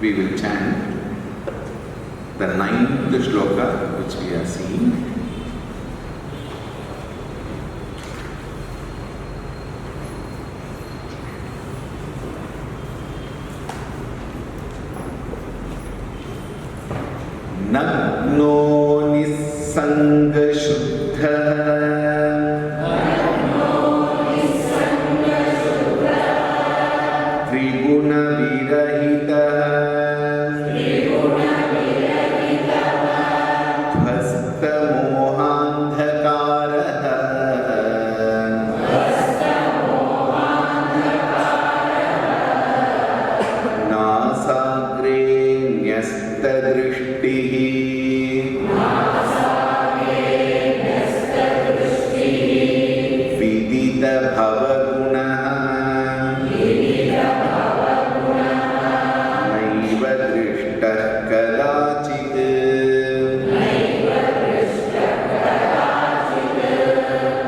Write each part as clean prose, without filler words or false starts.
we will chant the 9th shloka which we are seeing. Nagno Nissanga Shuddha Triguna Virahita Dhvasta Mohandhakara Nasagre Nyasta Drishtihi Vidita Bhavagunaha Naiva Drishta Kadachit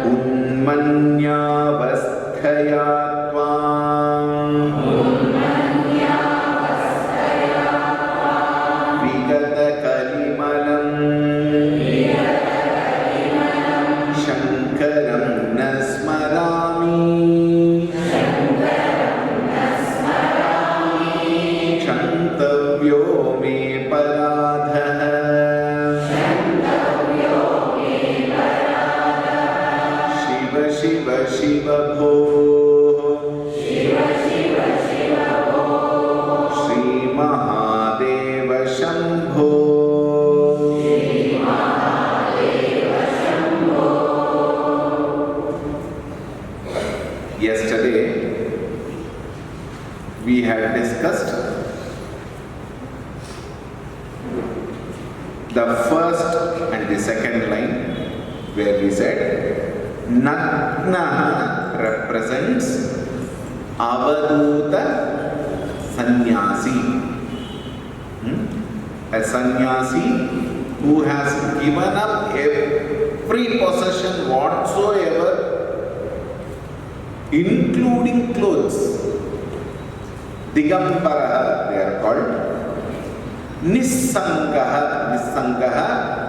Unmanyavasthaya Tvam Vigata Kalimalam Shankaram Nasmarami Shantavyo me paradha Shiva Shiva Shiva Bho Shri Mahadeva Shambho Yesterday we had discussed the first and the second line where we said Nagnaha represents Avaduta Sannyasi. A sannyasi who has given up every possession whatsoever, including clothes. Digambaraha they are called. Nissangaha,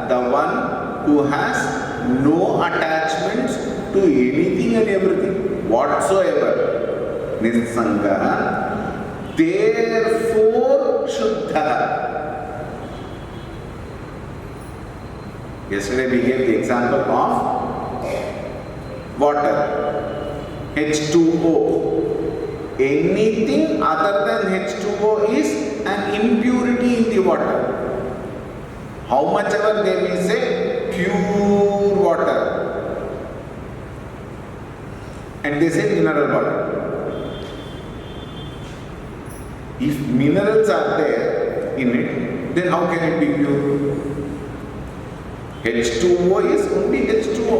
the one who has no attachments to anything and everything whatsoever. Nissangaha, therefore Shuddha. Yesterday we gave the example of water, H2O. Anything other than H2O is an impurity in the water. How much ever they may say pure water, and they say mineral water. If minerals are there in it, then how can it be pure? H2O is only H2O,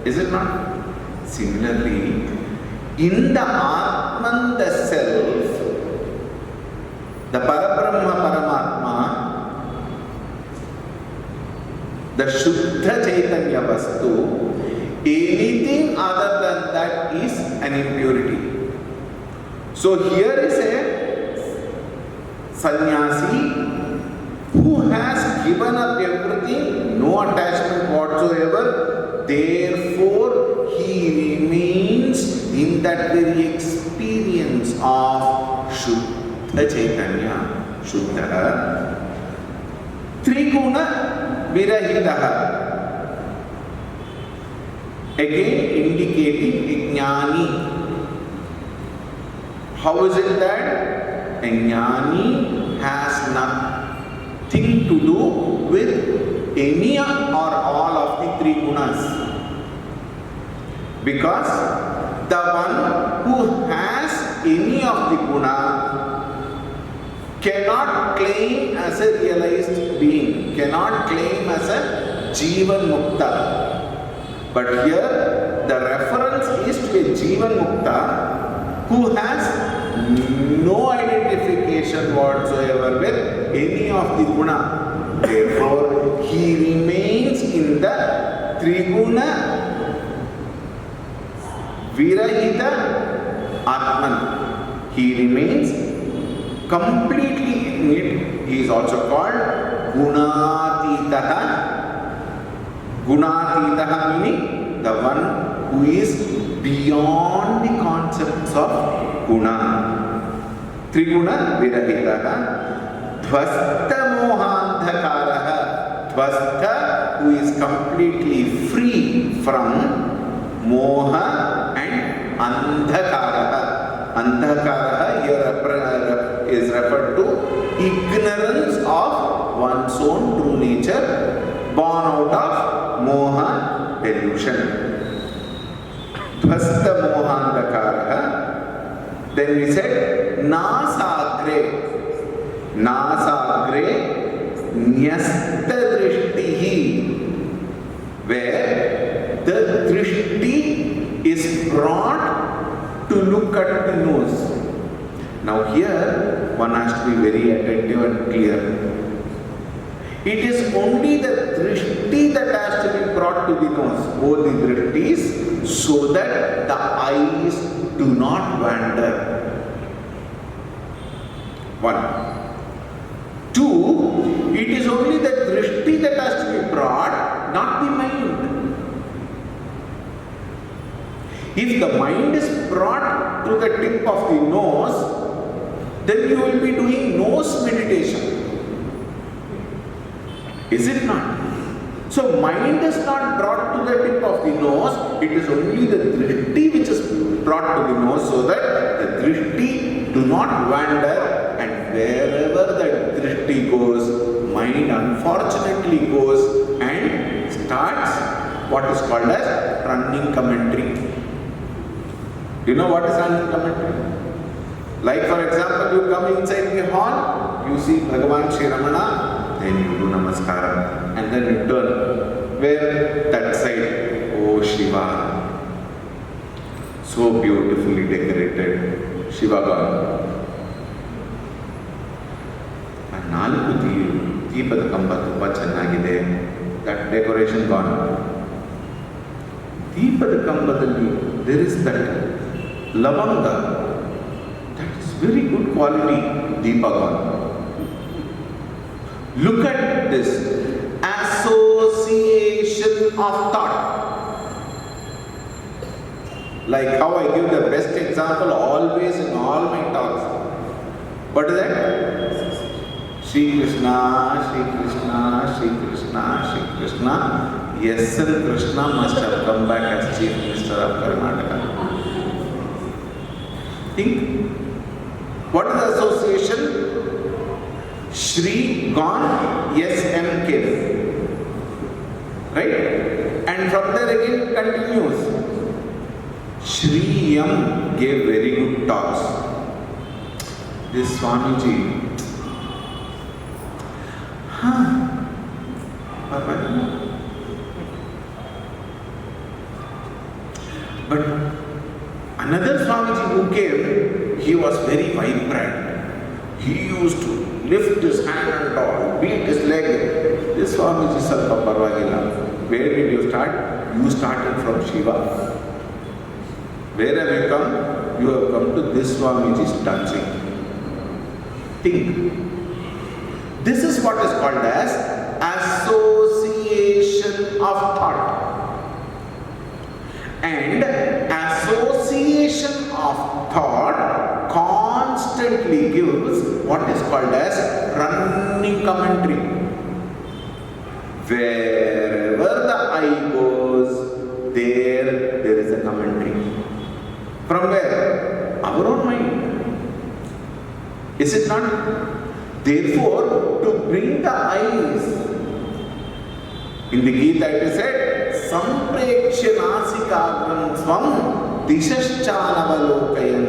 is it not? Similarly, in the Atman, the self, the Parabrahma Paramatma, the Shuddha Chaitanya Vastu, anything other than that is an impurity. So here is a sannyasi who has given up everything, no attachment whatsoever, therefore he remains in that very experience of Shuddha Chaitanya. Shuddha Triguna Virahitaha, again indicating Jnani. How is it that a Jnani has nothing to do with any or all of the three gunas? Because the one who has any of the guna cannot claim as a realized being, cannot claim as a Jivan Mukta. But here the reference is to a Jivan Mukta who has no identification whatsoever with any of the guna. Therefore, he remains in the Triguna Virahita Atman. He remains completely in it, he is also called Gunatitaha. Gunatitaha meaning the one who is beyond the concepts of guna. Triguna virahitaha. Dvasta mohandhakaraha. Dvasta, who is completely free from moha and andhakaraha. Andhakaraha here is referred to ignorance of one's own true nature, born out of moha delusion. Dhvasta mohandakaraha. Then we said nasagre. Nasagre nyasta drishtihi, where the drishti is brought to look at the nose. Now here one has to be very attentive and clear. It is only the drishti that has to be brought to the nose, both the drishtis, so that the eyes do not wander. One. Two, it is only the drishti that has to be brought, not the mind. If the mind is brought to the tip of the nose, then you will be doing nose meditation. Is it not? So mind is not brought to the tip of the nose, it is only the drishti which is brought to the nose, so that the drishti do not wander, and wherever the drishti goes, mind unfortunately goes and starts what is called as running commentary. Do you know what is running commentary? Like for example, you come inside the hall, you see Bhagavan Sri Ramana, then you do namaskaram, and then you turn. Where? That side. Oh Shiva. So beautifully decorated. Shiva God. And Naluku Deepada Kamba Tupa Chennagide. That decoration gone. Deepada Kambadalli, there is that lavanga. That is very good quality Deepa gone. Look at this association of thought. Like how I give the best example always in all my talks. What is that? Shri Krishna, Shri Krishna, Shri Krishna, Shri Krishna. Yes, and Krishna must have come back as Chief Minister of Karnataka. Think. What is the association? Shri gone, yes, M came. Right? And from there again continues. Shri M gave very good talks. This Swamiji, but another Swamiji who came, he was very vibrant. He used to lift his hand and all, beat his leg. This Swamiji Sarpa Parvagila. Where did you start? You started from Shiva. Where have you come? You have come to this Swamiji's dancing. Think. This is what is called as association of thought. And association of thought constantly gives what is called as running commentary. Wherever the eye goes, there is a commentary. From where? Our own mind. Is it not? Therefore, to bring the eyes, in the Gita it is said, Samprekshya nasikagram swam dishaschalavalokayan.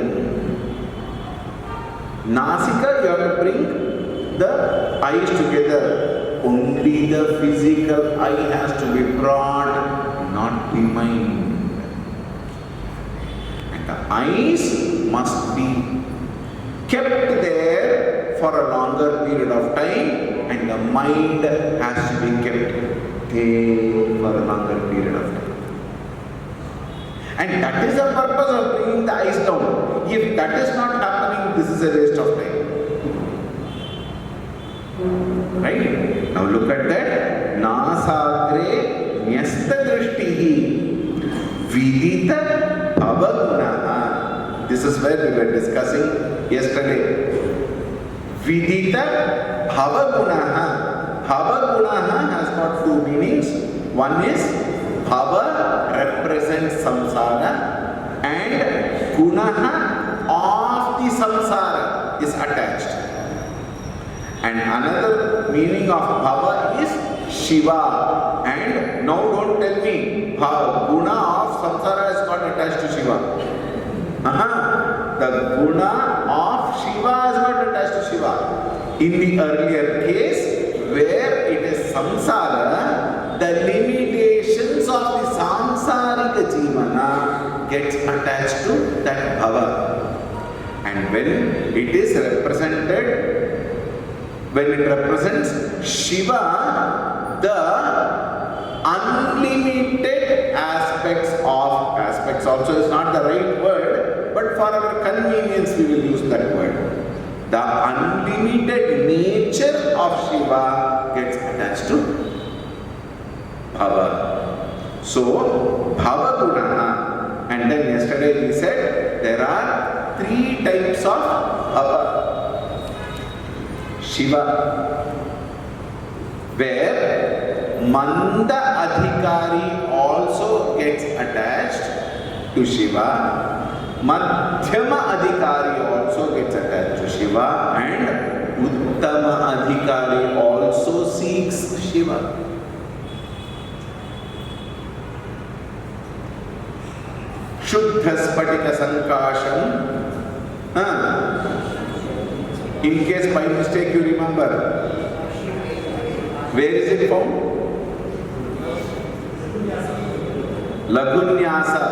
Nasika, you have to bring the eyes together. Only the physical eye has to be brought, not the mind. And the eyes must be kept there for a longer period of time, and the mind has to be kept there for a longer period of time. And that is the purpose of bringing the eyes down. If that is not happening, this is a waste of time. Right? Now look at that. Nasagre nyasta drishtihi vidita bhavagunaha. This is where we were discussing yesterday. Vidita bhavagunaha. Bhavagunaha has got two meanings. One is bhava represents samsara and gunaha of the samsara is attached. And another meaning of bhava is Shiva. And now don't tell me guna of samsara is not attached to Shiva. The guna of Shiva is not attached to Shiva. In the earlier case, where it is samsara, the limitations of the samsarika jivana gets attached to that bhava. And when it is represented, when it represents Shiva, the unlimited aspects also is not the right word, but for our convenience we will use that word. The unlimited nature of Shiva gets attached to Bhava. So, Bhava Gunaha. And then yesterday we said there are three types of Bhava. Shiva, where Manda Adhikari also gets attached to Shiva, Madhyama Adhikari also gets attached to Shiva, and Uttama Adhikari also seeks Shiva. Shuddha Spatika Sankasham. In case by mistake you remember, where is it found? Lagunyasa.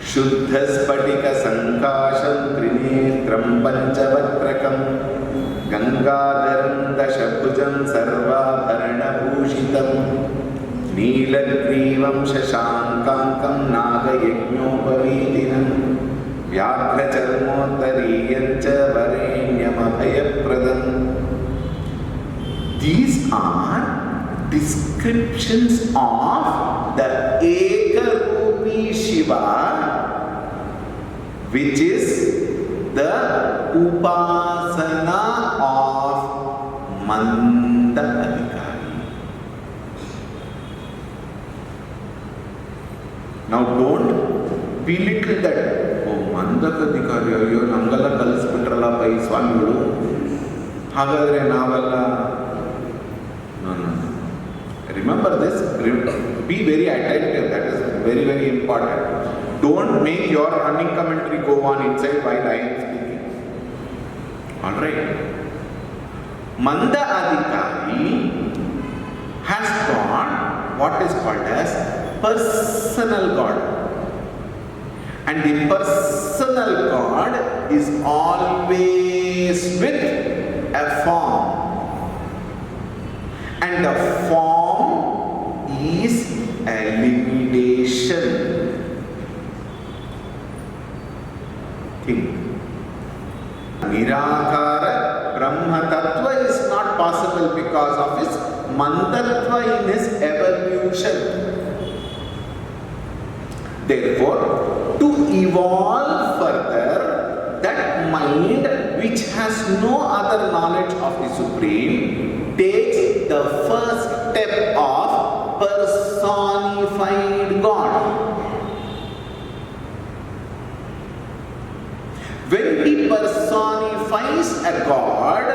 Shuddha Spatika Sankasham Trinetram Panchavatrakam Gangadharam Dashabhujam Sarvabharana Bhushitam Neelagrivam Shashankankam Nagayajnopavitinam Vyaghacharmotariyancha Varenyamabhayapradam. These are descriptions of the Ekarupi Shiva, which is the Upasana of Manda Adhikari. Now don't belittle that. ಮಂದಕಧಿಕಾರಿ ಅಯ್ಯೋ ನಮಗೆಲ್ಲ ಕಲಿಸ್ಬಿಟ್ರಲ್ಲಪ್ಪ ಈ ಸ್ವಾಮಿಗಳು, ಹಾಗಾದರೆ ನಾವೆಲ್ಲ. Remember this, be very attentive, that is very, very important. Don't make your running commentary go on inside while I am speaking. Alright. Manda Adhikari has got what is called as personal God. And the personal God is always with a form. And the form is a limitation. Think. Nirakara Brahma Tattva is not possible because of his Mandatva in his evolution. Therefore, to evolve further, that mind which has no other knowledge of the Supreme takes the first step of personified God. When he personifies a God,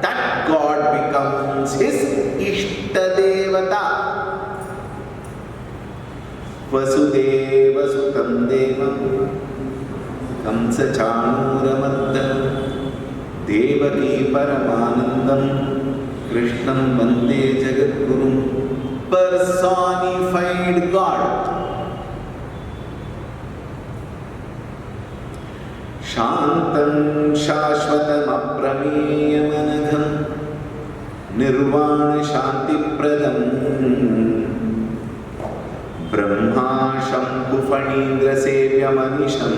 that God becomes his Ishtadevata. Vasudeva Sutam Devam Kamsa Chanuramadam Devaki Paramanandam Krishnam Vande Jagadgurum. Personified God. Shantam Shashvatam Aprameyamanadham Nirvana Shanti Pradam Brahma Shambhu Fanindra Sevya Manisham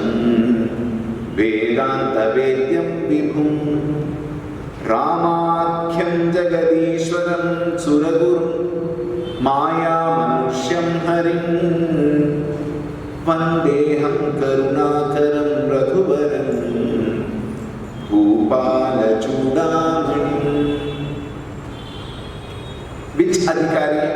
Vedanta Vedyam Vibhum Ramakhyam Jagadishwaram Suragurum Maya Manusyam Harim Vandeham Karunakaram Raghuvaram Bhupala Chudamani. Which adhikari?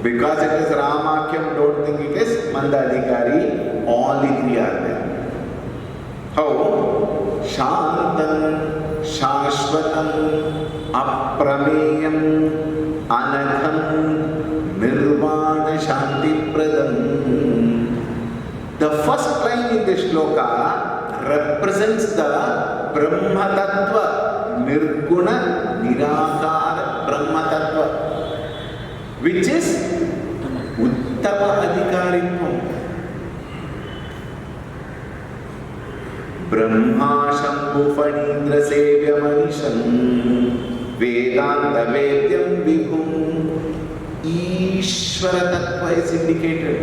Because it is Ramakhyam, don't think it is Mandadhikari. All the three are there. How? Shantam, Shashvatam, Aprameyam, Anagham, Nirvana Shanti Pradam. The first line in the shloka represents the Brahma Tattva, Nirguna Nirakara Brahma Tattva, which is Uttama Adhikaritvam. Brahma Shambhu Fanindra Sevya Manisham Vedanta Vedyam Vibhum. Ishvara Tattva is indicated.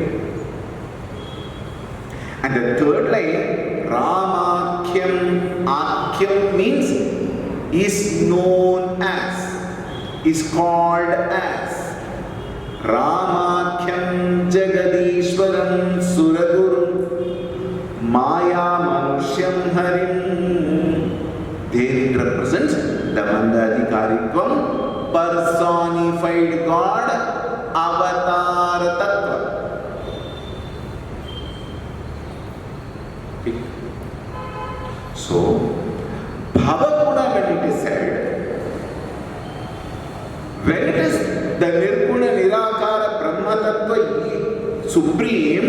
And the third line, Ramakhyam, Akhyam means is known as, is called as. Ramakhyam Jagadishwaram Suragurum Maya Manusyam Harim. There represents the Mandadhikaritvam, personified God, Avatar Tattva. So, Bhavaguna, when it is said, when it is the Nirguna Nirakara Brahma Tattva supreme,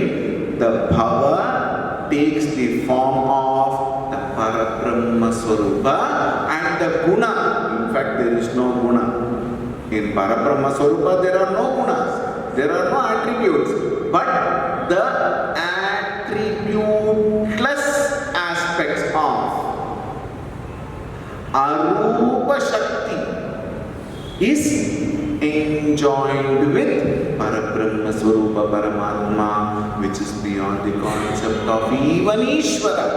the Bhava takes the form of the Parabrahma Swarupa and the Guna. In fact, there is no Guna. In Parabrahma Swarupa, there are no Gunas. There are no attributes. But the attributeless aspects of Arupa Shakti is enjoined with Parabrahma Swarupa Paramatma, which is beyond the concept of even Ishvara.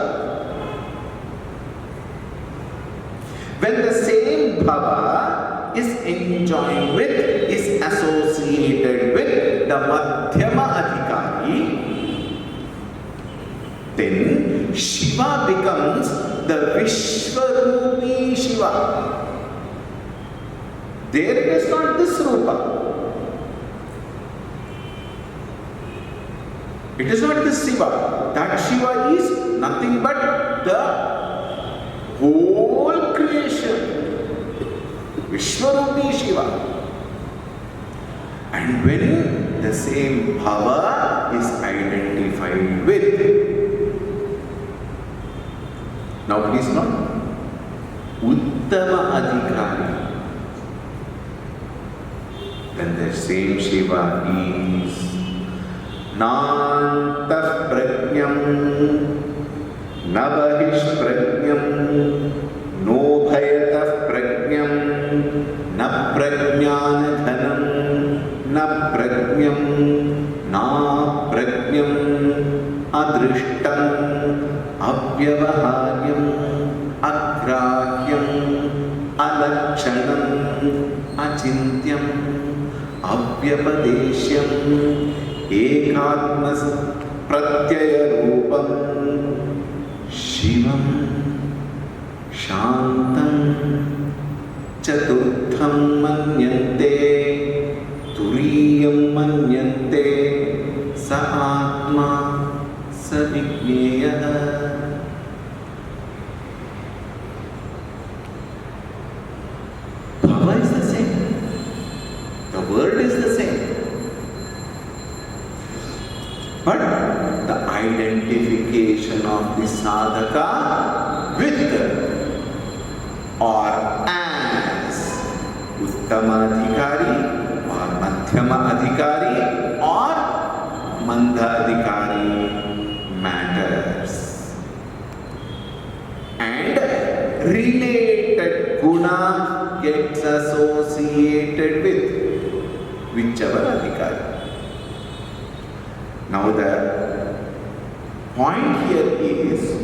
When the same Bhava is enjoined with, is associated with the Madhyama Adhikari, then Shiva becomes the Vishwarupi Shiva. There it is not this Rupa. It is not this Shiva. That Shiva is nothing but the whole creation. Vishwarupi Shiva. And when the same Bhava is identified with, now please note, Uttama Adhikari, then the same Shiva is Nantah Prajnam, Navahish Prajnam, No Bhayatah Prajnam, Na Prajnana Dhanam, Na Prajnam, Na Prajnam, Adrishtam, Avyavaharyam, Agrahyam, Alakshanam, Achintyam, Avyapadeshyam, Ekatmas Pratyaya Rupam, Shivam, Shantam, Chaturtham Manyante, Turiyam Manyante, Sa Atma, Sa Vigneya. Bhava is the same. The word is the same. But the identification of the sadhaka with or as Uttama Adhikari or Madhyama Adhikari or Mandadhikari matters. And related guna gets associated with whichever adhikari. Now the Point here is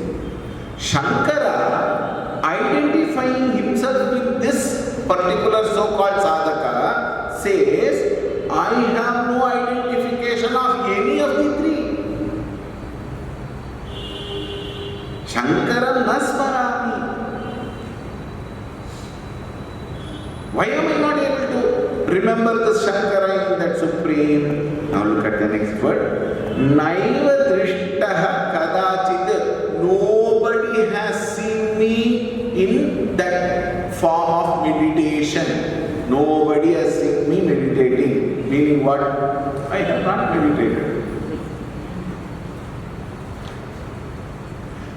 Shankara identifying himself with this particular so-called sadhaka says, I have no identification of any of the three. Shankara nasmarami. Why am I not able to remember the Shankara in that supreme? Now look at the next word. Naiva drishtaha kadachit. Nobody has seen me in that form of meditation. Nobody has seen me meditating. Meaning what? I have not meditated.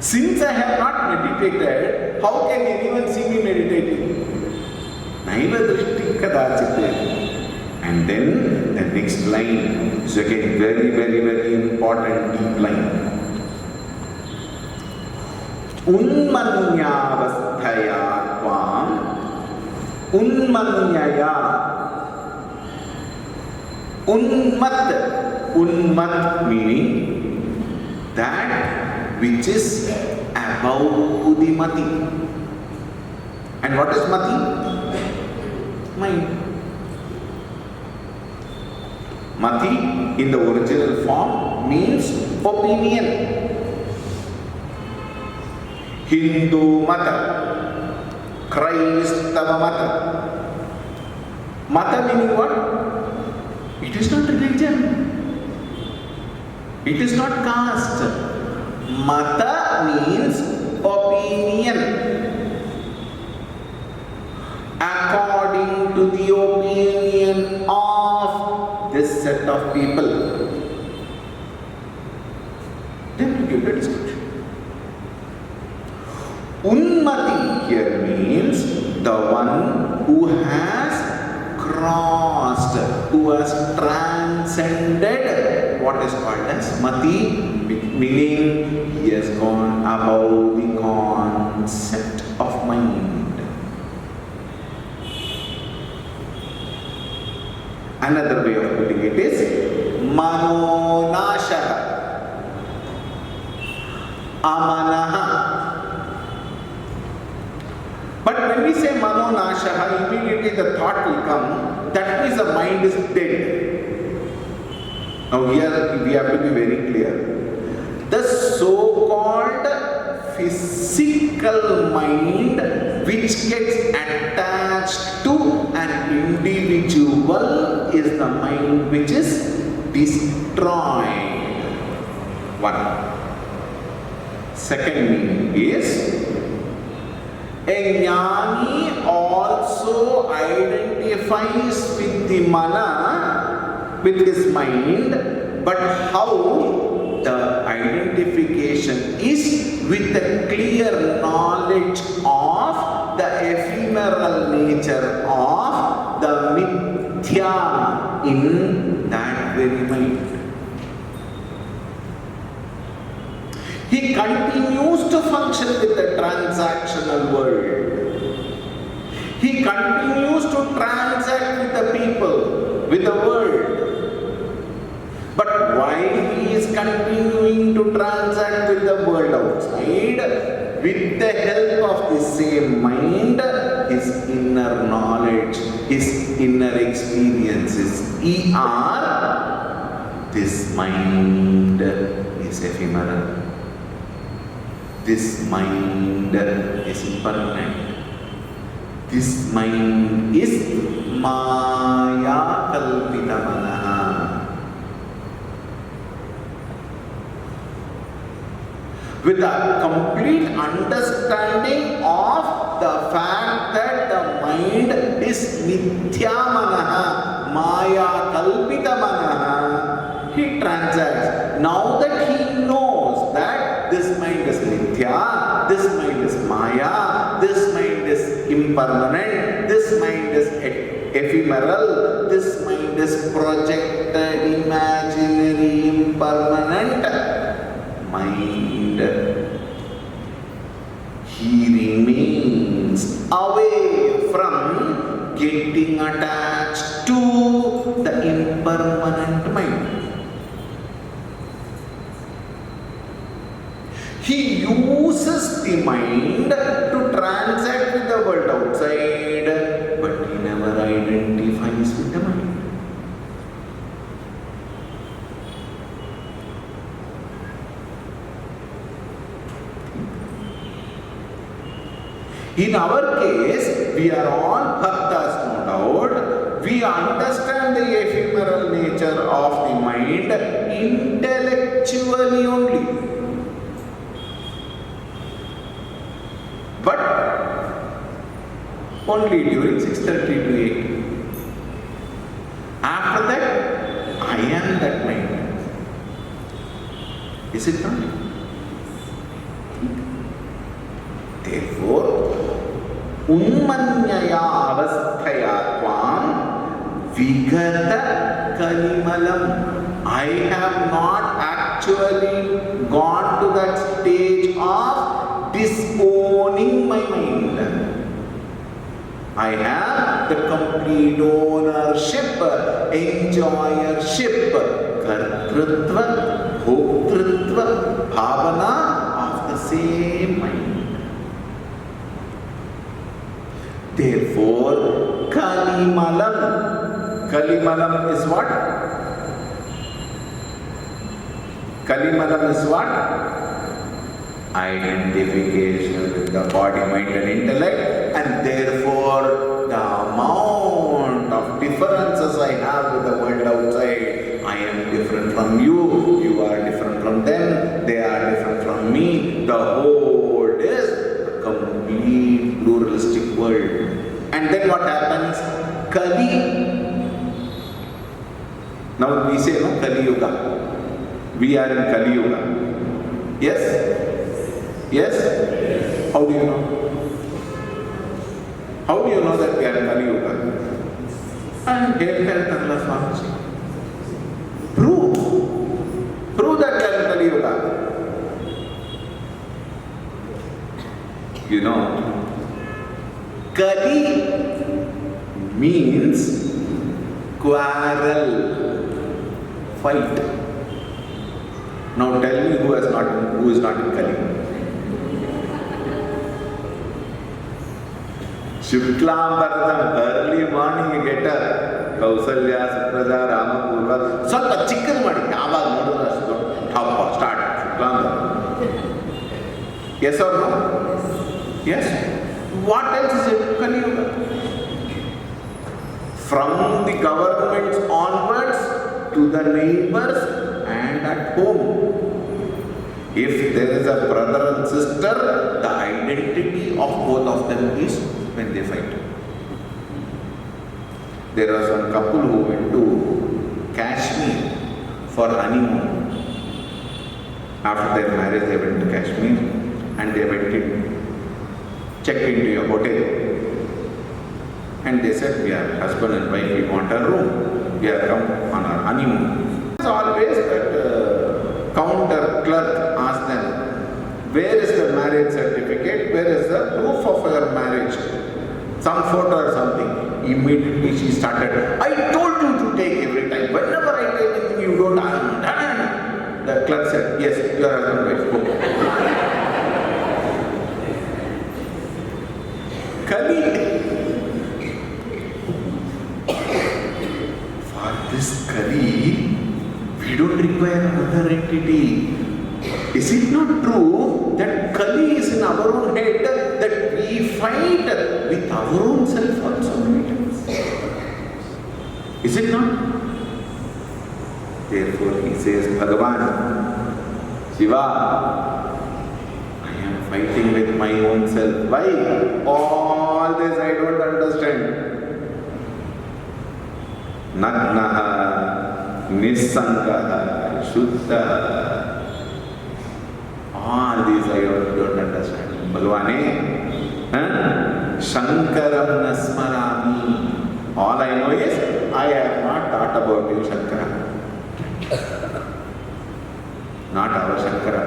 Since I have not meditated, how can anyone see me meditating? Naiva drishti kadachit. And then the next line is again very important deep line. Unmanyavasthaya tvam unmanyaya. Unmat meaning that which is above the mati. And what is mati? Mind. Mati in the original form means opinion. Hindu mata, Christava mata. Mata meaning what? It is not religion. It is not caste. Mata means opinion. According to the opinion of this set of people. Then we give the description. Unmati here means the one who has crossed, who has transcended what is called as mati, meaning he has gone above the concept of mind. Another way of putting it is manonashaha, amanaha. But when we say manonashaha, immediately the thought will come, that means the mind is dead. Now here we have to be very clear. The so-called physical mind which gets attached to an individual is the mind which is destroyed. One. Second meaning is a jnani also identifies with the mana, with his mind, but how the identification is with the clear knowledge of the ephemeral nature of the mithya in that very mind. He continues to function with the transactional world. He continues to transact with the people, with the world. But while he is continuing to transact with the world outside, with the help of the same mind, his inner knowledge, his inner experiences, this mind is ephemeral. This mind is impermanent. This mind is maya kalpita manaha. With a complete understanding of the fact that the mind is mithya manaha, maya kalpita manaha, he transacts. Now that he knows that this mind is mithya, this mind is maya, this mind is impermanent, this mind is ephemeral, this mind is projected, imaginary, impermanent mind, he remains away from getting attached to the impermanent mind. uses the mind to transact with the world outside, but he never identifies with the mind. In our case, we are all bhaktas, no doubt. We understand the ephemeral nature of the mind intellectually only. But only during 6:30 to 8. After that, I am that mind. Is it not? Therefore, Unmanyaya avasthaya tvam vigata kalimalam. I have not actually gone to that stage of disowning my mind. I have the complete ownership, enjoyership, kartrutva, bhoktritva, bhavana of the same mind. Therefore, Kalimalam. Kalimalam is what? Kalimalam is what? Identification with the body, mind and intellect, and therefore the amount of differences I have with the world outside. I am different from you, you are different from them, they are different from me. The whole is a complete pluralistic world. And then what happens? Kali. Now we say no, Kali Yuga. We are in Kali Yuga. Yes? Yes? How do you know? How do you know that we are in Kali Yuga? I am here Kartala Swamiji. Prove that we are in Kali Yuga. You know, Kali means quarrel, fight. Now tell me who is not in Kali. Shuklam Bharadam, early morning you get her. Kausalya, Supraja, Rama, Purva. ಸ್ವಲ್ಪ ಚಿಕ್ಕದು ಮಾಡಿ ಯಾವಾಗ ನೋಡಿದ್ರೆ ಅಷ್ಟು top start Shuklam Bharadam. Yes or no? Yes. What else is it? Kali Yuga. From the governments onwards to the neighbors and at home. If there is a brother and sister, the identity of both of them is when they fight. There was one couple who went to Kashmir for honeymoon. After their marriage, they went to Kashmir and they went in, checked into a hotel. And they said, we are husband and wife, we want a room. We have come on our honeymoon. As always, that counter clerk asked them, where is the marriage certificate? Where is the proof of your marriage? Some photo or something. Immediately she started, I told you to take every time. Whenever I take anything, you don't ask. The clerk said, yes, you are husband and wife. Go. Kali. For this Kali, we don't require another entity. Is it not true that Kali is in our own head, that we fight with our own self also many times? Is it not? Therefore he says, Bhagavan, Shiva, I am fighting with my own self. Why? All this I don't understand. Nagnaha, Nisangaha, Shuddhaha. All these I don't understand. Bhagavane, Shankaram Nasmarami. All I know is, I have not thought about you, Shankara. Not our Shankara.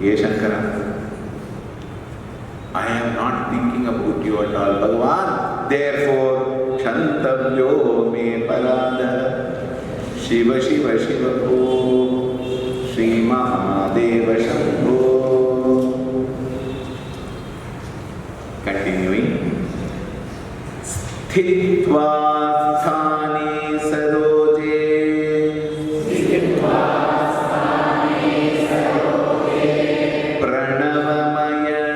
Ye Shankara. I am not thinking about you at all, Bhagavan. Therefore, Shantavyo me parada. Shiva Shiva Shiva Ho. Sri Mahadeva Shambho. Continuing. Sthitva sthane saroje pranavamaya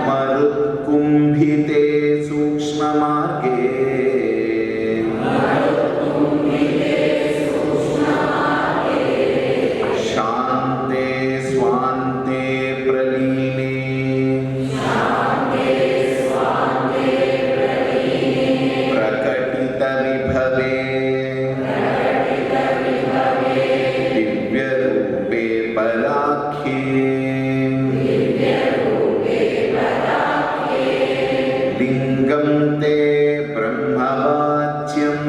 marutkumbhite sukshma marge shante swante praline prakatita vibhave divya rupe parakhe lingam te brahmavacyam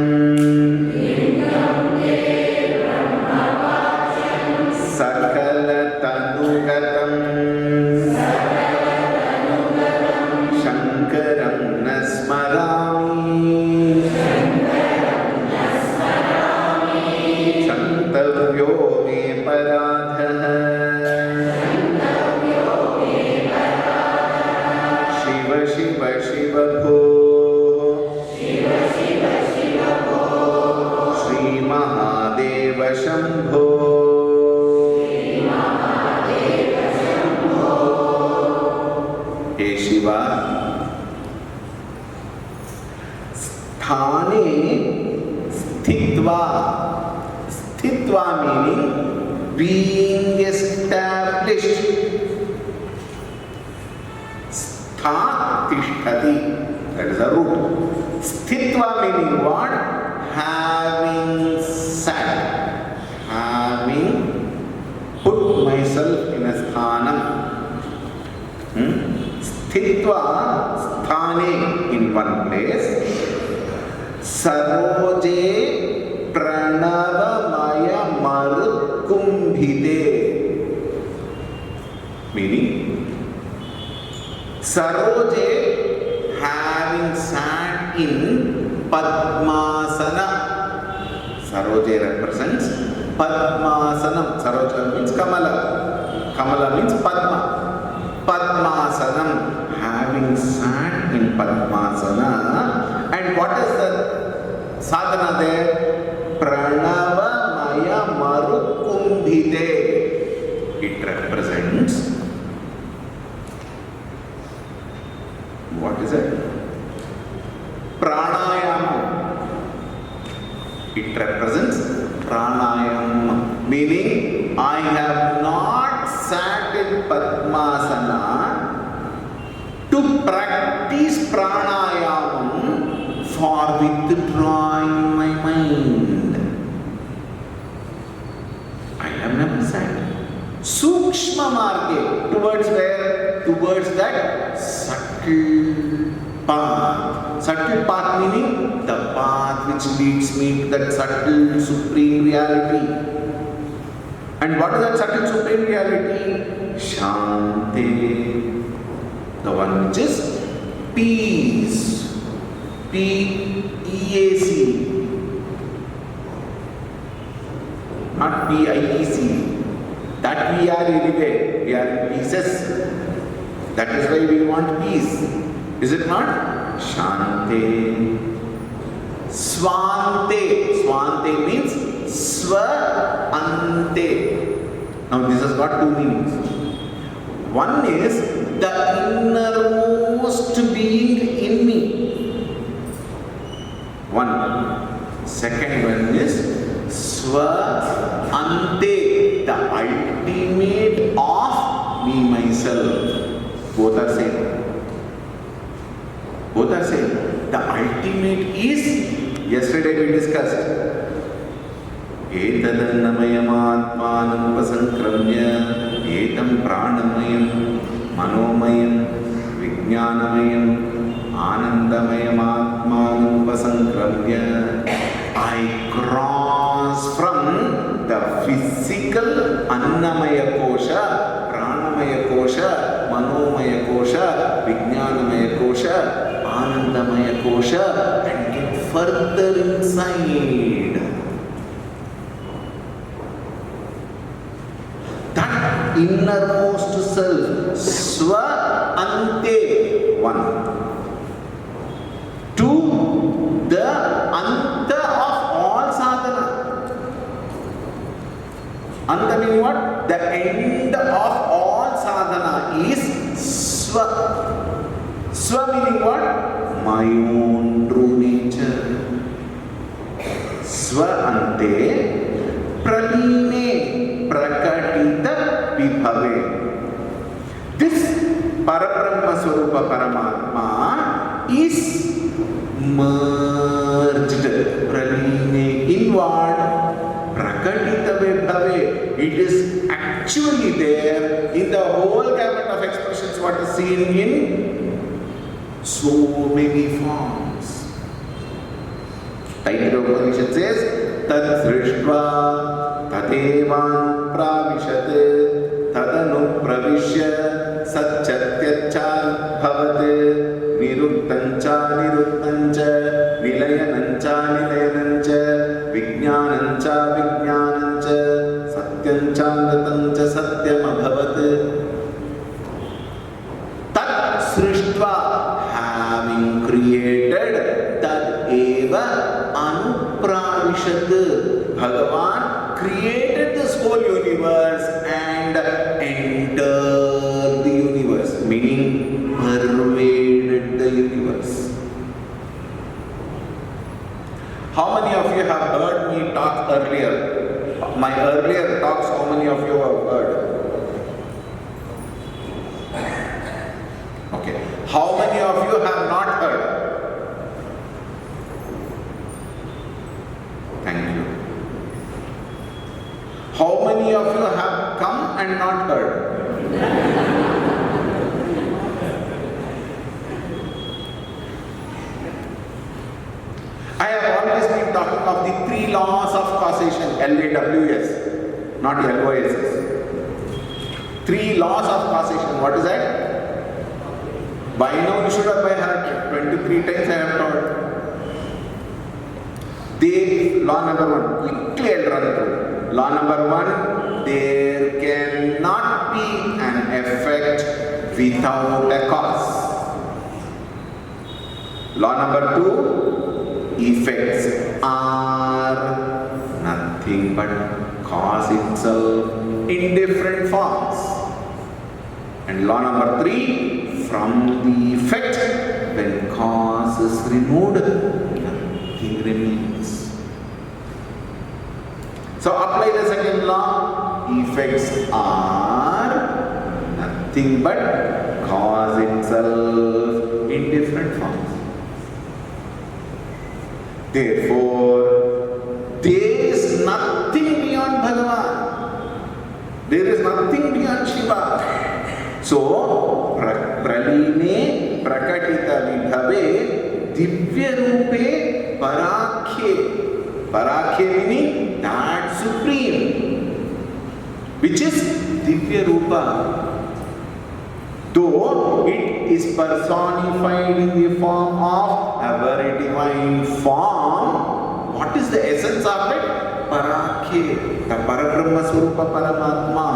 sakala tanugatam shankaram nasmarami chantavyo me paradhah shiva shiva shiva bho Shri Mahadeva Shambho He Shiva Sthane Sthitva Sthitva meaning being established. Stha tishtati, that is a root. Sthitva meaning what? Having sat, having put myself in a sthanam. Sthitva, sthane, in one place. Saroje pranavamaya marutkumbhite, meaning Saroje, having sat in Padmasana. Saroje represents Padmasanam. Saroja means Kamala. Kamala means Padma. Padmasanam, having sat in Padmasana. And what is the sadhana there? Pranavamaya marutkumbhite. It represents, what is it? Pranayama. It represents pranayama, meaning I have not sat in Padmasana to practice pranayama for withdrawing my mind. I have never sat. Sukshma marge, towards where? Towards that subtle path. Subtle path meaning the path which leads me to that subtle supreme reality. And what is that subtle supreme reality? Shanti, the one which is peace. P-E-A-C, not P-I-E-C. That we are anyway, we are in pieces. That is why we want peace. Is it not? Shante. Swante. Swante means Swa Ante. Now this has got two meanings. One is the innermost being in me. One. Second one is Swa Ante, the ultimate of me myself. Both are same. Both are same. The ultimate is, yesterday we discussed, Etadannamayamatmanam vasankramya etam pranamayam manomayam vijnanamayam anandamayamatmanam vasankramya. I cross from the physical Annamaya Kosha, Pranamaya Kosha, Manomaya Kosha, Vijnanamaya Kosha, Anandamaya Kosha, and get further inside. That innermost self, Swa Ante, one. Two, the Anta of all sadhana. Anta meaning what? The end of all sadhana is Swa. Swa meaning what? My own true nature. Swa Ante Praline Prakatita Vibhave. This Parabrahma Swarupa Paramatma is merged. Praline inward. Prakatita Vibhave. It is actually there in the whole gamut of expressions what is seen in so many forms. Taittiriya Upanishad says, Tad Srishtva Tadevan Pravishat Tadanu Pravishya Satchatyachan Bhavat Niruttancha Niruttancha Nilayanancha Nilayanancha Vijnanancha Vijnanancha Satyancha Natancha Satyam Abhavat. Tad Srishtva, having created, Tad Eva Anupravishat. Bhagavan created this whole universe and entered the universe, meaning pervaded the universe. How many of you have heard me talk earlier? My earlier talks, how many of you have heard? Okay. How many of you have not heard? Thank you. How many of you have come and not heard? I have always been talking of the three laws of causation, LAWS, not LOSS. Three laws of causation. What is that? By now you should have by heart. 23 times I have taught. Law number one, quickly I'll run through. Law number one, there cannot be an effect without a cause. Law number two, effects are nothing but cause itself in different forms. And law number three, from the effect, when cause is removed, nothing remains. So apply the second law. Effects are nothing but cause itself in different forms. Therefore, there is nothing beyond Bhagavan. There is nothing beyond Shiva. So, Praline Prakatita Vibhave Divya Rupe Parakhe. Parakhe meaning that supreme, which is Divya Rupa. Though it is personified in the form of a very divine form, what is the essence of it? Parakhe, the Parabrahma Swarupa Paramatma.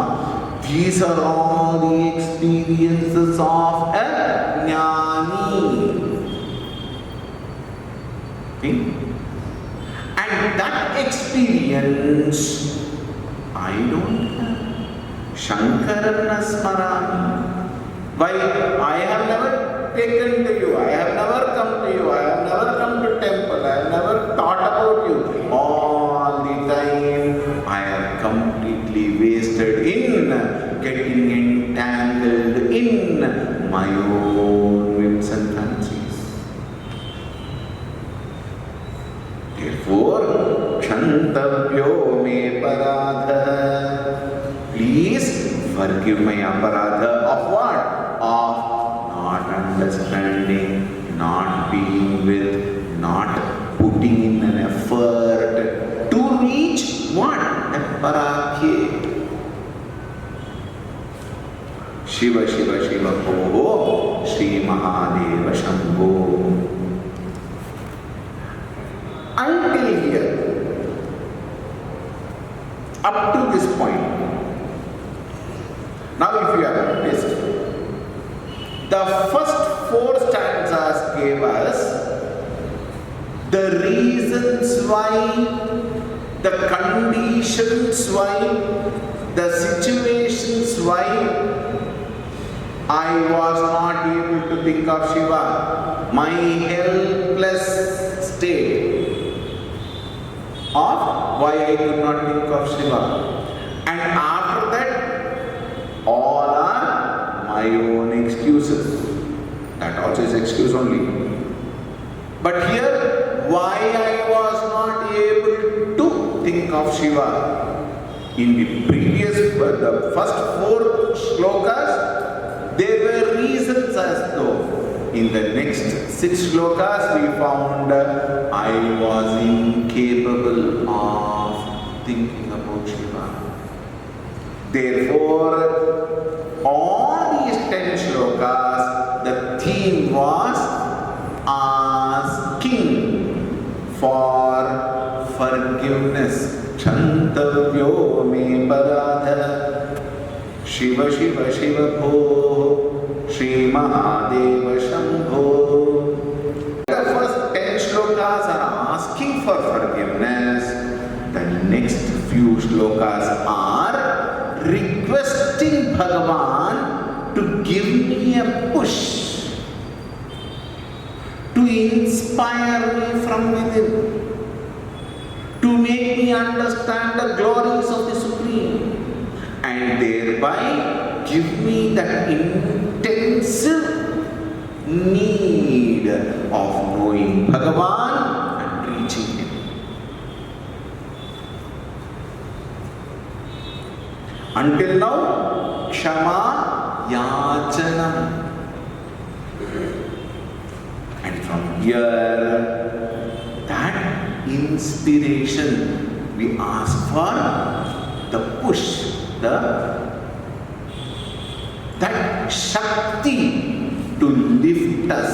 These are all the experiences of a Jnani. Okay? And that experience I don't have. Shankarana Smarami. Why? I have never taken to you. I have never come to you. I have never come to temple. I have never thought about you. All the time I have completely wasted in getting entangled in my own whims and fancies. Therefore, Kshantavyo me paradha. Please forgive my aparadha of what? Of not understanding, not being with, not putting in an effort to reach what? Parakhe. Shiva Shiva Shiva Ho Shri Mahadeva Shambho. Until here, up to this point, gave us the reasons why, the conditions why, the situations why I was not able to think of Shiva. My helpless state of why I could not think of Shiva. And after that, all are my own excuses. That also is excuse only. But here, why I was not able to think of Shiva. In the previous, the first 4 shlokas, there were reasons as though. In the next 6 shlokas, we found I was incapable of thinking about Shiva. Therefore, all these 10 shlokas, the theme was asking for forgiveness. Chantavyo me paradha Shiva Shiva Shiva Bho Shri Mahadeva Shambho. The first 10 shlokas are asking for forgiveness. The next few shlokas are requesting Bhagavan to give me a push, to inspire me from within, to make me understand the glories of the Supreme, and thereby give me that intensive need of knowing Bhagavan and reaching Him. Until now, Kshama Yachanam. And from here, that inspiration, we ask for the push, that Shakti to lift us.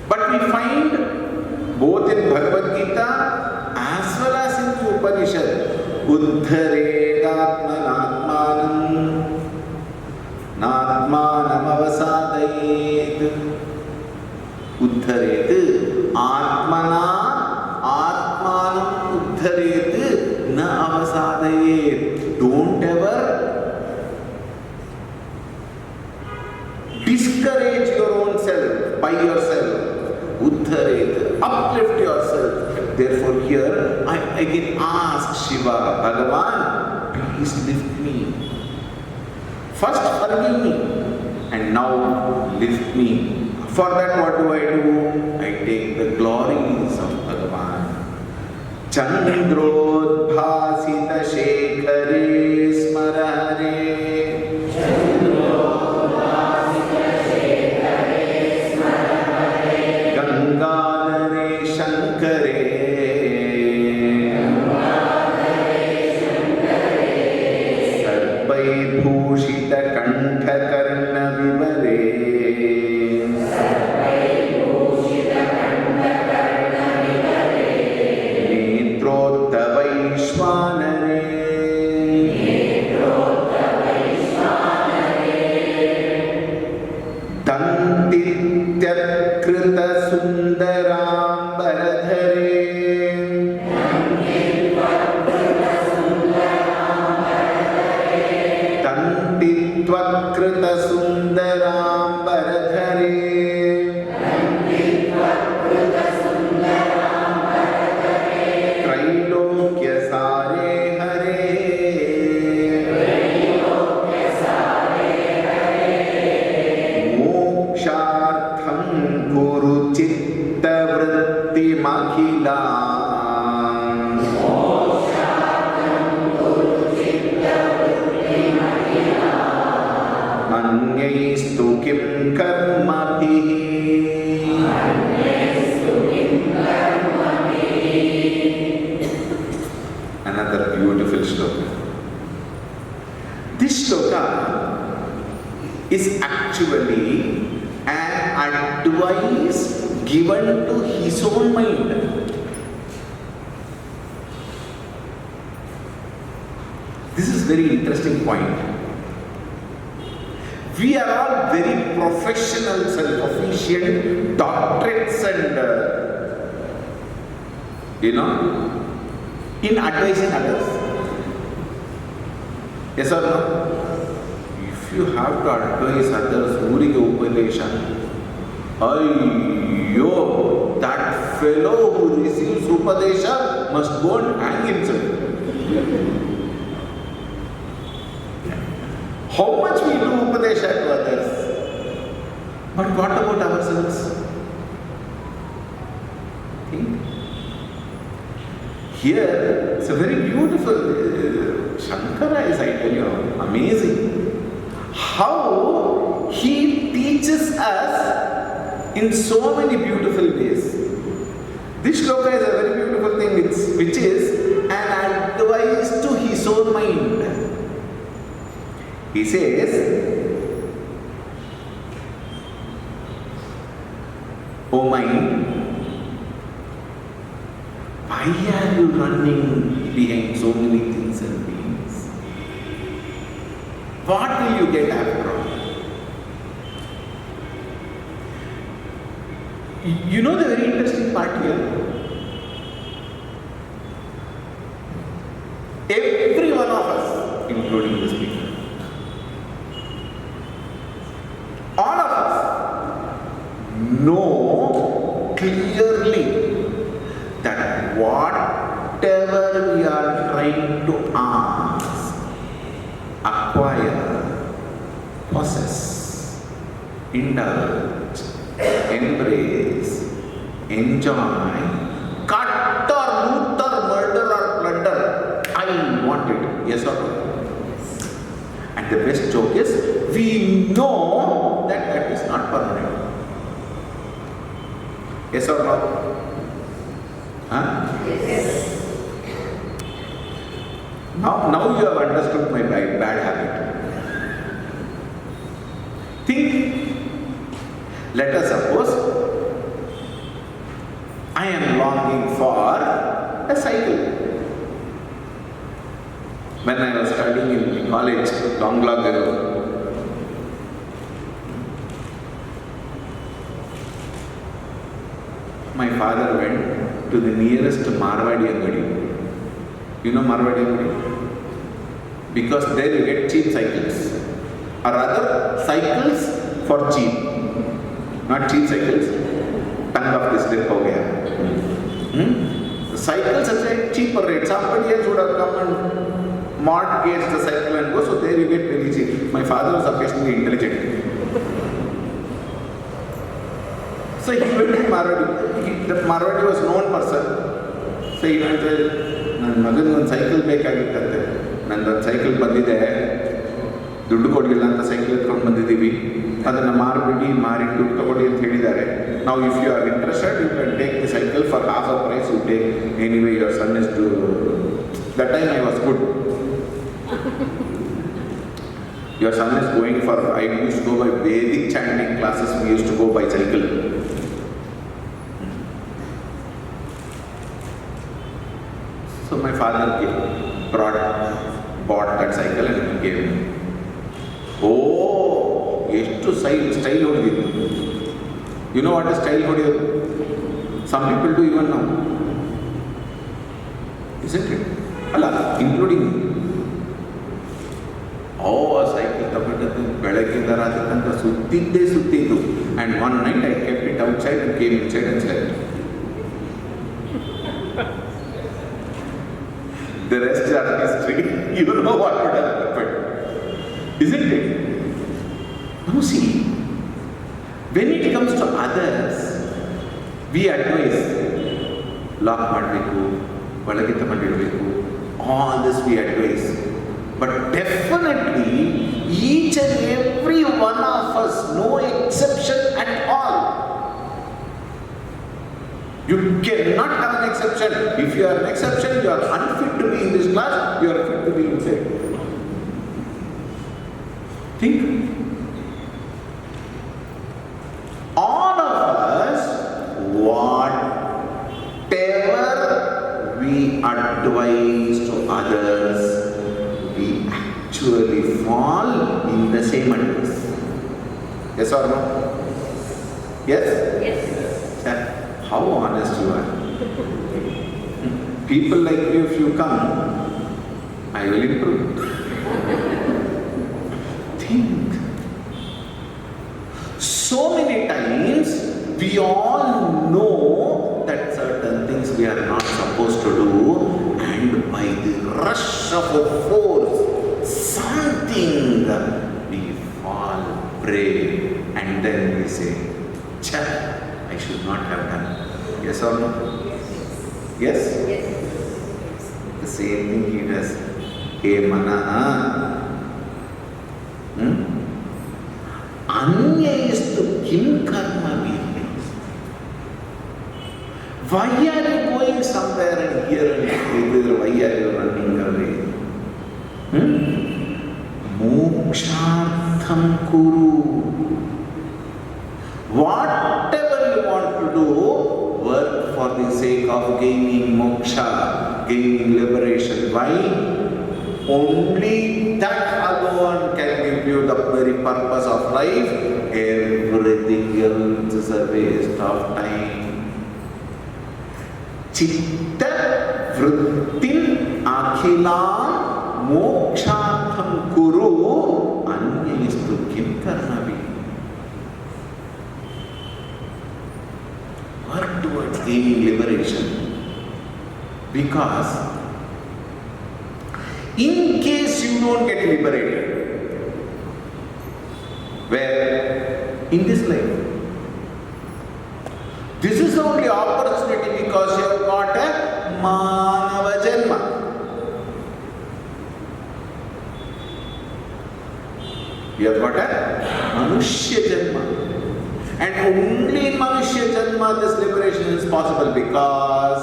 But we find both in Bhagavad Gita as well as in the Upanishad, Uddhared Atmanatmanam Natmanam Avasadayet. Uddharet Atmana Atmanam Uddharet Na Avasadayet. Don't ever discourage your own self by yourself. Uddharet, uplift yourself. Therefore here I again ask Shiva, Bhagavan, please lift me. First forgive me and now lift me. For that what do? I take the glories of Bhagavan. Chandrodbhasita Shekhare Smarare. Gangadhare Shankare. Sarvaibhushita Kantha Karna Vivare. Krita Sundaram Bharadhare. Tantitva Krita Sundaram Bharadhare. Trailokya Sare Hare. Guru Chitta Vritti Makhilam. Anyaistu Kim Karmabhi. Another beautiful shloka. This shloka is actually an advice given to his own mind. This is very interesting point. We are all very professional, self-efficient doctorates and, in advising others. Yes or no? If you have to advise others, Urige Upadesha, ayyo, that fellow who receives Upadesha must go and hang himself. How much we do Upadesha to others, but what about ourselves? Think. Here, it's a very beautiful, Shankara is, I tell you, amazing. How he teaches us in so many beautiful ways. This shloka is a very beautiful thing, which is an advice to his own mind. He says, "O mind, why are you running behind so many things and beings? What will you get after all?" You know the very interesting part here? Every one of us, including the speaker, all of us know clearly that whatever we are trying to ask, acquire, possess, indulge, embrace, enjoy, cut or loot or murder or plunder, I want it. Yes or no? Yes. And the best joke is, we know that is not permanent. Yes or no? Huh? Yes. Now you have understood my bad habit. Think. Let us suppose I am longing for a cycle. When I was studying in college long ago, my father went to the nearest Marwadi Angadi. You know Marwadi Angadi? Because there you get cheap cycles. Or rather, cycles for cheap. Not cheap cycles. Tongue of this slip ho gaya. The cycles at a cheaper rate. Somebody else would have come and mortgage the cycle and go. So there you get very cheap. My father was occasionally intelligent. So he went to Marwadi. That Marwadi was known person. So he went to ನನ್ನ ಮಗನ ಒಂದು cycle ಬೇಕಾಗಿತ್ತಂತೆ. ನಂದೊಂದು cycle ಬಂದಿದೆ, ದುಡ್ಡು ಕೊಡಲಿಲ್ಲ ಅಂತ cycle ಎತ್ಕೊಂಡು ಬಂದಿದ್ದೀವಿ, ಅದನ್ನು ಮಾರಿ ದುಡ್ಡು ತಗೊಳ್ಳಿ ಅಂತ ಹೇಳಿದ್ದಾರೆ. Now if you are interested, you can take the cycle for half a price. You take anyway. Your son is to. That time I was good. Your son is going for. I used to go by Vedic chanting classes. We used to go by cycle. So my father bought that cycle and he gave me. Oh, ಎಷ್ಟು style ಹೊಡೆದಿದ್ದು. You know what is style ಹೊಡೆಯೋದು? Some people do even now. Isn't it? ಅಲ್ಲ, including me. ಆ cycle ತಗೊಂಡದ್ದು ಬೆಳಗ್ಗಿಂದ ರಾತ್ರಿ ತನಕ ಸುತ್ತಿದ್ದು. And one night I kept it outside and came inside and slept. The rest are history. You know what would have happened. Isn't it? Now see, when it comes to others, we advise, lock ಮಾಡಬೇಕು, ಒಳಗಿತ್ತ ಮಾಡಿಡಬೇಕು, all this we advise. But definitely, each and every one of us, no exception at all. You cannot have an exception. If you are an exception, you are unfit to be in this class, you are fit to be inside. Think. All of us, whatever we advise to others, we actually fall in the same advice. Yes or no? Yes? Yes. How honest you are. People like you, if you come, I will improve. Think. So many times we all know that certain things we are not supposed to do, and by the rush of a force, something we fall prey, and then we say, "Cha, I should not have done." Yes or no? Yes? The same thing he does. Hey mana, Anyaistu kim karma virya. Why are you going somewhere and here and there? Why are you running away? Mokshartham kuru. Whatever you want to do, work for the sake of gaining moksha, gaining liberation. Why? Only that alone can give you the very purpose of life. Everything else is a waste of time. Chitta vrittin akhilam mokshartham kuru anyaistu kim karnavi. Work towards gaining liberation, because in case you don't get liberated, where? In this life. This is the only opportunity, because you have got a Manava Janma. You have got a Manushya Janma. And only in Manushya Janma this liberation is possible, because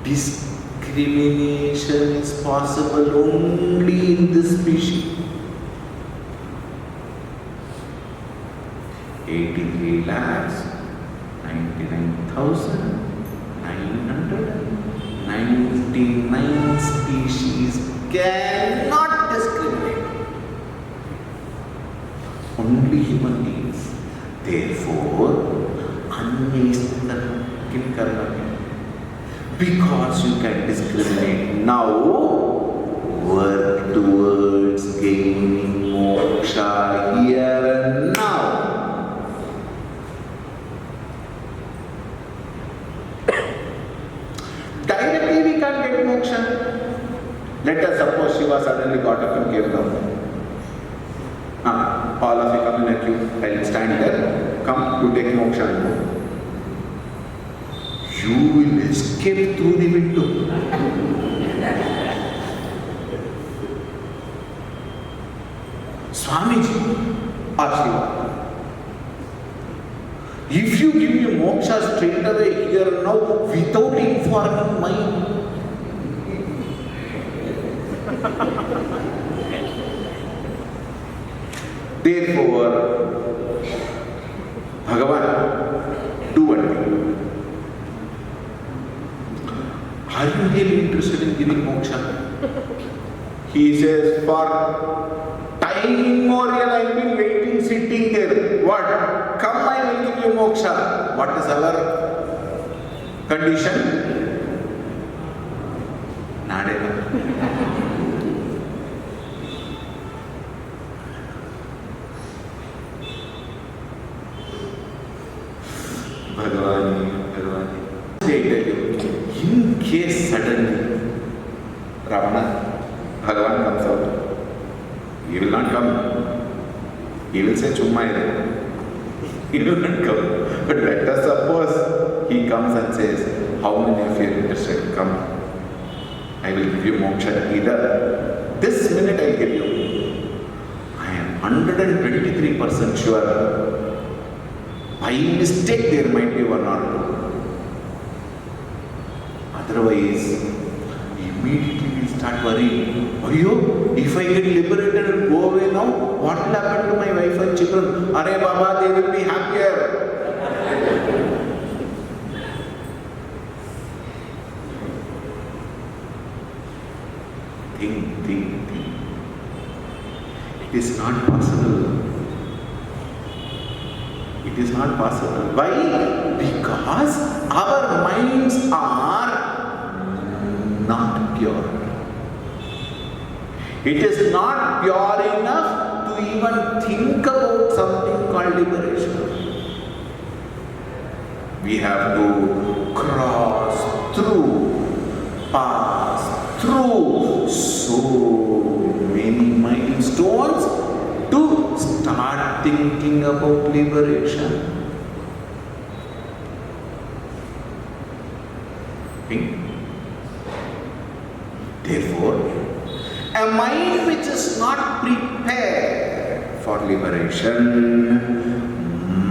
discrimination is possible only in this species. 83,99,999 species cannot discriminate. Only human beings. Therefore, because you can discriminate now, work towards gaining moksha here and now. Directly we can't get moksha. Let us suppose Shiva suddenly got up and came down. All of you come in a queue. I will stand there. Come, you take moksha. You will escape through the window. Swamiji or Shiva, if you give me moksha straight away here now without informing my therefore, Bhagavan, do one thing. Are you really interested in giving moksha? He says, for time immemorial I have been waiting, sitting there. What? Come, I will give you moksha. What is our condition? Nadeva. Bhagavani. They tell you, in case suddenly Ravana, Bhagavan comes out, he will not come. He will say, Chumma ire. He will not come. But let us suppose he comes and says, how many of you are interested? Come. I will give you moksha. Either this minute I will give you. I am 123% sure. By mistake there might be one or two. Otherwise, immediately we start worrying. If I get liberated and go away now, what will happen to my wife and children? Arey Baba, they will be happier. Think. It is not possible. It is not possible. Why? Because our minds are not pure. It is not pure enough to even think about something called liberation. We have to cross through, pass through so many milestones to start thinking about liberation. Okay? Therefore, a mind which is not prepared for liberation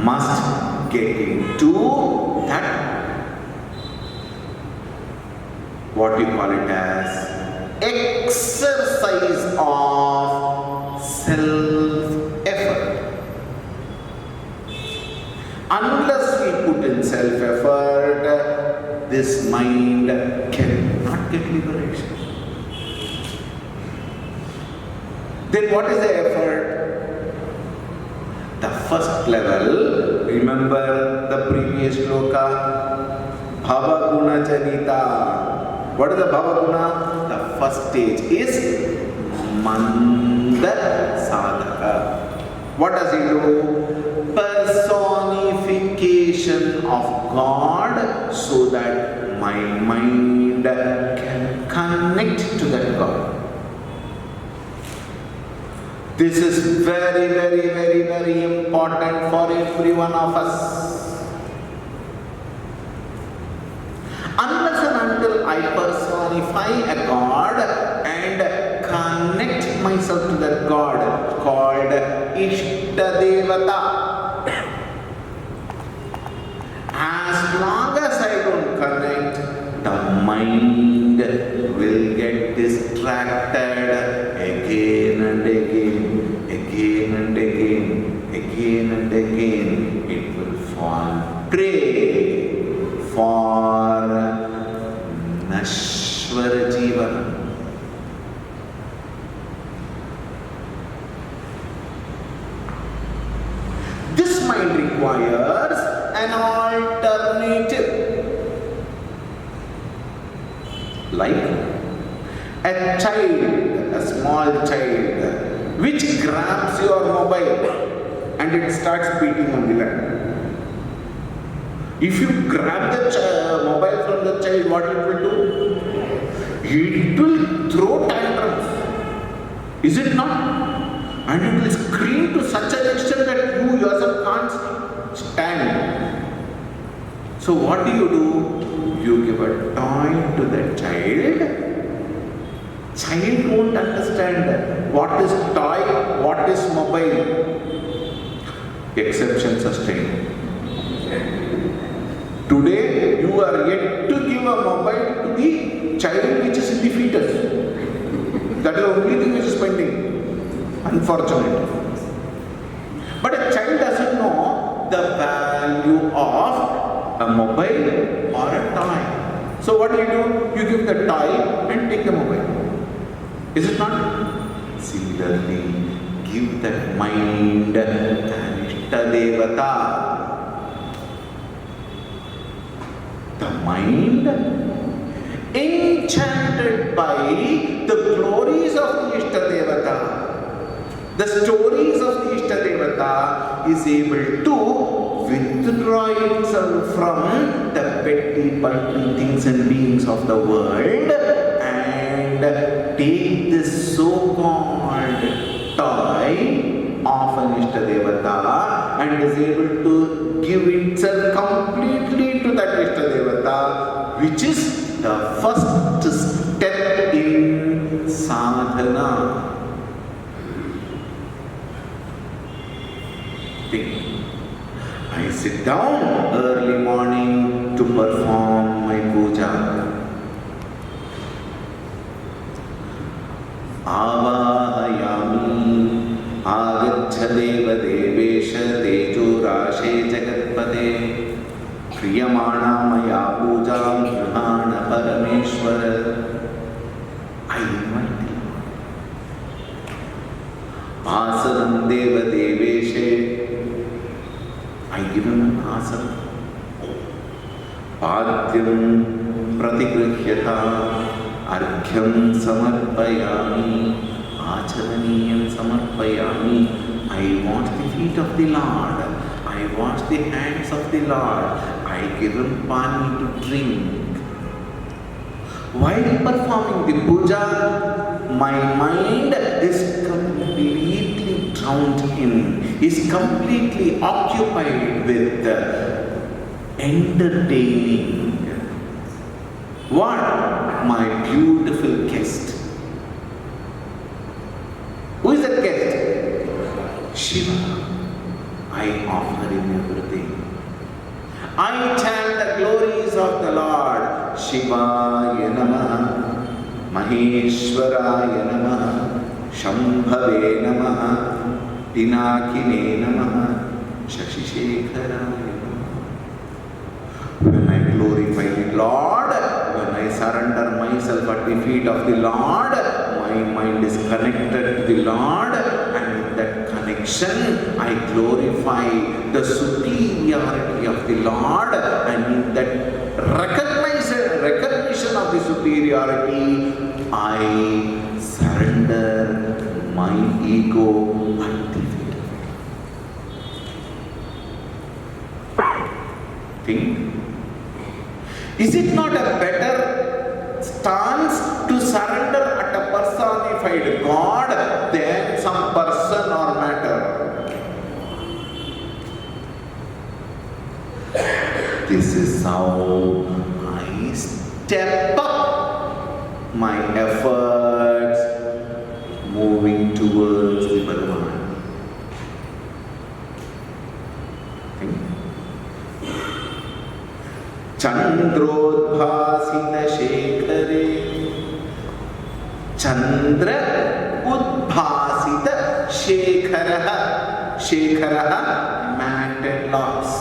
must get into that, what we call it as, exercise of self-effort. Unless we put in self-effort, this mind cannot get liberation. Then what is the effort? The first level, remember the previous shloka, Bhava Guna Janita. What is the Bhava Guna? The first stage is Manda Sadhaka. What does he do? Personification of God so that my mind can connect to that God. This is very, very, very, very important for every one of us. Unless and until I personify a God and connect myself to that God called Ishtadevata, as long as I don't connect, the mind will get distracted again and again, again and again, again and again. It will fall prey for Nashwara Jivana. This mind requires an alternative. Like a child, a small child, which grabs your mobile and it starts beating on the land. If you grab the mobile from the child, what it will do? It will throw tantrums. Is it not? And it will scream to such an extent that you yourself can't stand. So what do? You give a toy to the child. Child won't understand what is toy, what is mobile. Exception sustained. Today you are yet to give a mobile to the child which is in the fetus. That is the only thing which is pending. Unfortunately. But a child doesn't know the value of a mobile or a toy. So what do? You give the toy and take the mobile. Is it not? Similarly, give that mind an Ishtadevata. The mind, enchanted by the glories of the Ishtadevata, the stories of the Ishtadevata, is able to withdraw itself from the petty, paltry things and beings of the world and take this so-called toy of an Ishtadevata and is able to give itself completely to that Ishtadevata, which is the first step in sadhana. Think. I sit down early morning to perform my puja. Avahayami agacchadeva devesha tejo rashe jagatpate kriyamana maya pujam grihana parameshwara. I invite you. Asanam deva deveshe. I give आसन् पाद्यं प्रतिगृह्यता अर्घ्यं समर्पयामि आचरणीयं समर्पयामि. I wash the feet of the Lord. I wash the hands of the Lord. I give him pani to drink. While performing the puja, my mind is completely drowned in, is completely occupied with entertaining what? My beautiful guest. Who is that guest? Shiva. I offer him everything. I chant the glories of the Lord. Shivaya Namaha, Maheshwaraya Namaha, Shambhave Namaha, Pinakine Namaha, Shashishekharaya Namaha. When I glorify the Lord, when I surrender myself at the feet of the Lord, my mind is connected to the Lord, and in that connection, I glorify the superiority of the Lord, and in that recognition of the superiority, I surrender my ego at the feet of it. Think. Is it not a better stance to surrender at a personified God than some person or matter? This is how I step up my efforts moving towards the Bhagavan. Chandrodbhasita Shekhare, Chandra Udbhasita Shekharaha, Shekharaha matted locks.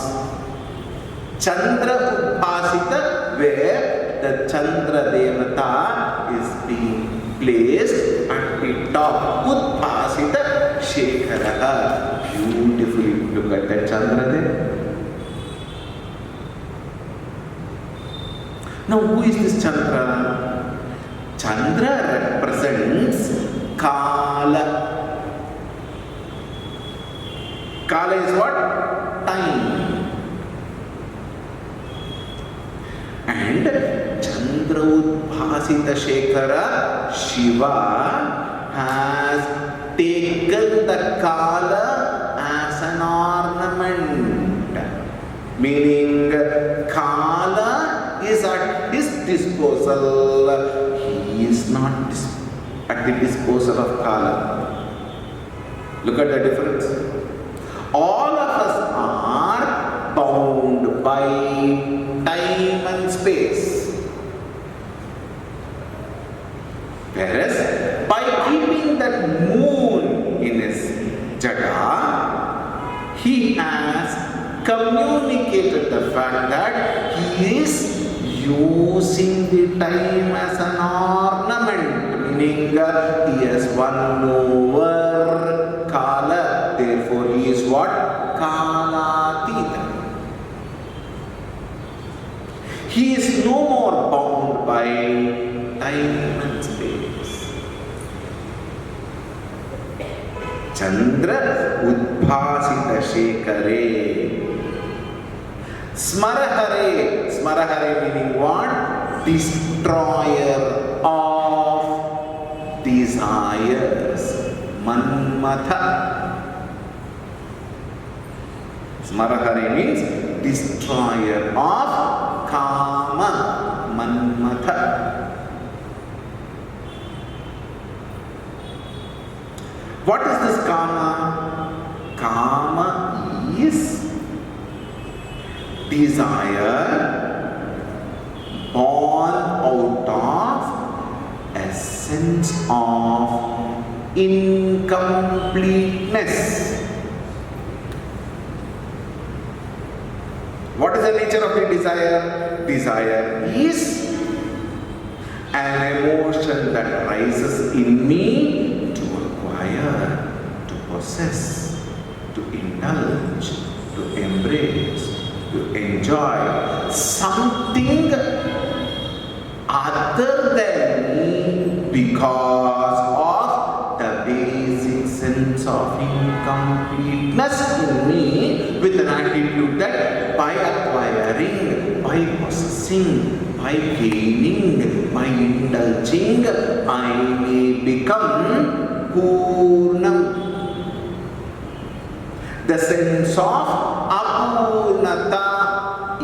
Chandra Udbhasita, where the Chandra Devata is being placed at the top. Udbhasita Shekharaha. Beautifully look at that Chandra there. Now, who is this Chandra? Chandra represents Kala. Kala is what? Time. And Chandra Udbhasita Shekhara, Shiva, has taken the Kala as an ornament. Meaning, Kala is at his disposal. He is not at the disposal of Kala. Look at the difference. All of us are bound by time and space. Whereas, by keeping that moon in his jada, he has communicated the fact that he is using the time as an ornament, meaning he has won over Kala, therefore he is what? Kalatita. He is no more bound by time and space. Chandra Udbhasita Shekhare. Smarahare. Smarahare meaning what? Destroyer of desires. Manmatha. Smarahare means destroyer of Kama. Manmatha. What is this Kama? Kama is desire born out of a sense of incompleteness. What is the nature of the desire? Desire is an emotion that rises in me to acquire, to possess, to indulge, to embrace, to enjoy something other than me because of the basic sense of incompleteness in me, with an attitude that by acquiring, by possessing, by gaining, by indulging, I may become Purnam. The sense of Apurnata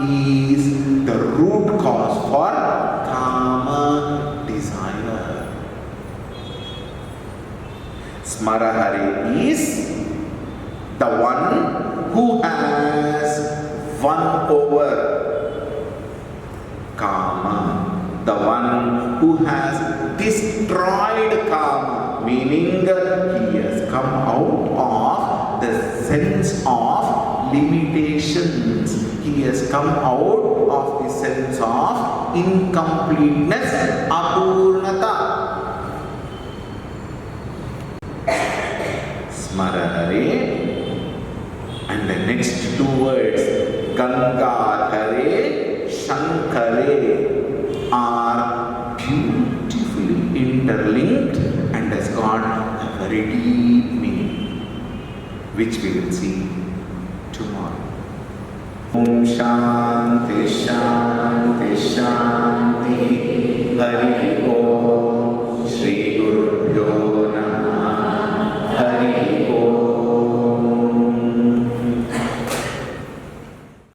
is the root cause for Kama desire. Smarahari is the one who has won over Kama, the one who has destroyed Kama, meaning he has come out of the sense of limitations. He has come out of the sense of incompleteness, Apurnata. Smarahare, and the next two words, Gangadhare, Shankare, are beautifully interlinked and has got a very deep meaning, which we will see tomorrow. Om Shanti Shanti Shanti.